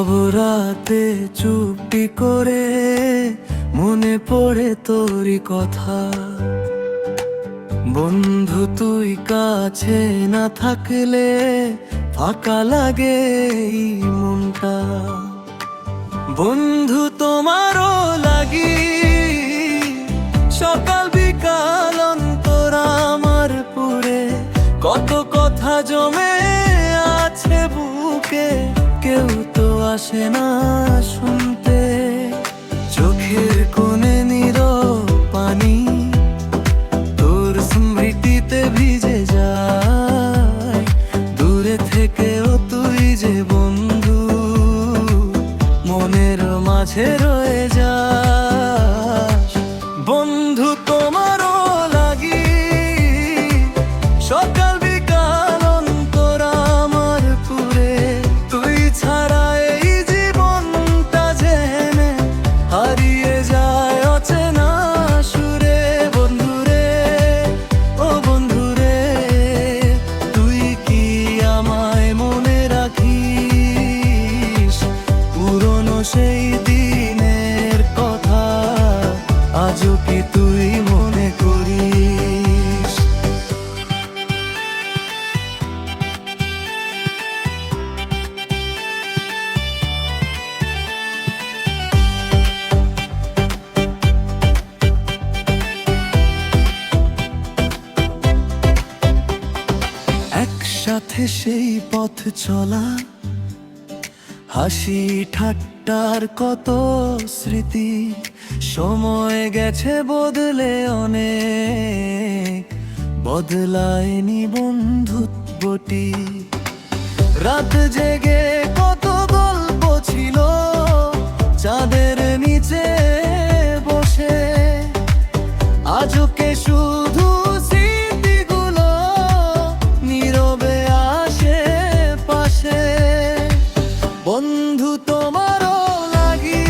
সব রাতে চুপটি করে মনে পড়ে তোরই কথা। বন্ধু তুই কাছে না থাকলে ফাঁকা লাগে এই মনটা। বন্ধু তোমারও লাগি সকাল বিকাল অন্তর আমার পুরে, কত কথা জমে আছে বুকে, কেউ তো আসে না শুনতে। চোখের কোণে নীরব পানি তোর স্মৃতিতে ভিজে যায়। দূরে থেকেও তুই যে বন্ধু মনের মাঝে রয়ে যাস। বন্ধু তোমারও লাগি সকাল বিকাল অন্তর আমার পুরে, তুই ছাড়া এই জীবনটা জেনে হারিয়ে যায় অচেনা সুরে। বন্ধুরে ও বন্ধুরে, তুই কি আমায় মনে রাখিস? পুরনো সেই দিনের কথা আজও কি তুই মনে করিস? একসাথে সেই পথ চলা, হাসি ঠাট্টার কত স্মৃতি, সময় গেছে বদলে অনেক, বদলায়নি বন্ধুত্বটি। রাত জেগে কত গল্প ছিল চাঁদের নিচে বসে, আজকে শুধু স্মৃতিগুলো নীরবে আসে পাশে। বন্ধু তোমারও লাগি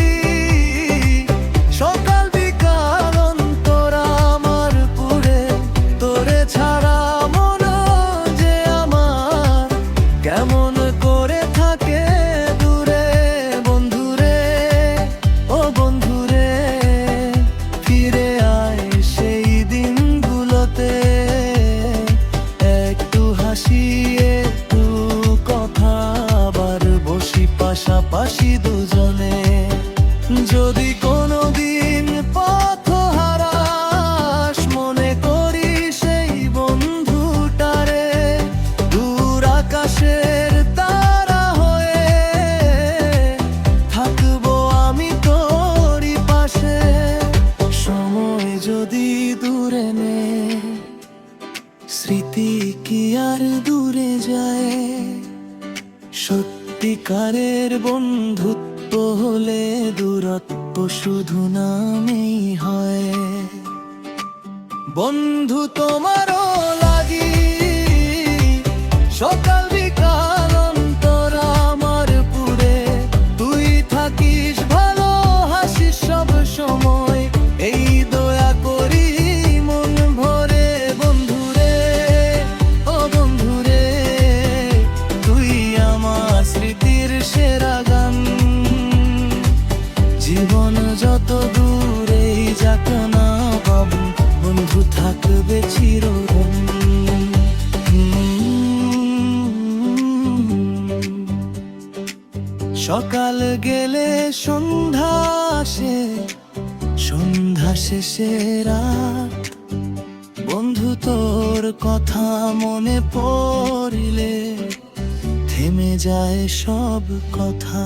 সকাল বিকাল অন্তর আমার পুরে, তোরে ছাড়া মন যে আমার কেমন করে থাকে দূরে। বন্ধুরে ও বন্ধুরে, ফিরে আয় সেই দিনগুলোতে, একটু হাসি একটু কথা, আবার বসি পাশাপাশি দুজনে। যদি কোনোদিন পথ হারাস, মনে করি সেই বন্ধুটারে, দূর আকাশের তারা হয়ে থাকবো আমি তোরই পাশে। সময় যদি দূরে নে, স্মৃতি কি আর দূরে যায়? সত্যিকারের বন্ধুত্ব হলে দূরত্ব শুধু নামেই হয়। বন্ধু তোমারও লাগি সকাল বিকাল অন্তর আমার পুরে, তুই থাকিস ভালো হাসিস সব সময়, এই দয়া করি মন ভরে। বন্ধুরে ও বন্ধুরে, তুই আমার স্মৃতির সেরা গান। জীবন যত দূরেই যাক না বাবু, বন্ধু থাকবে চিরদিন। সকাল গেলে সন্ধ্যা আসে, সন্ধ্যা শেষে রাত, বন্ধু তোর কথা মনে পড়িলে থেমে যায় সব কথা।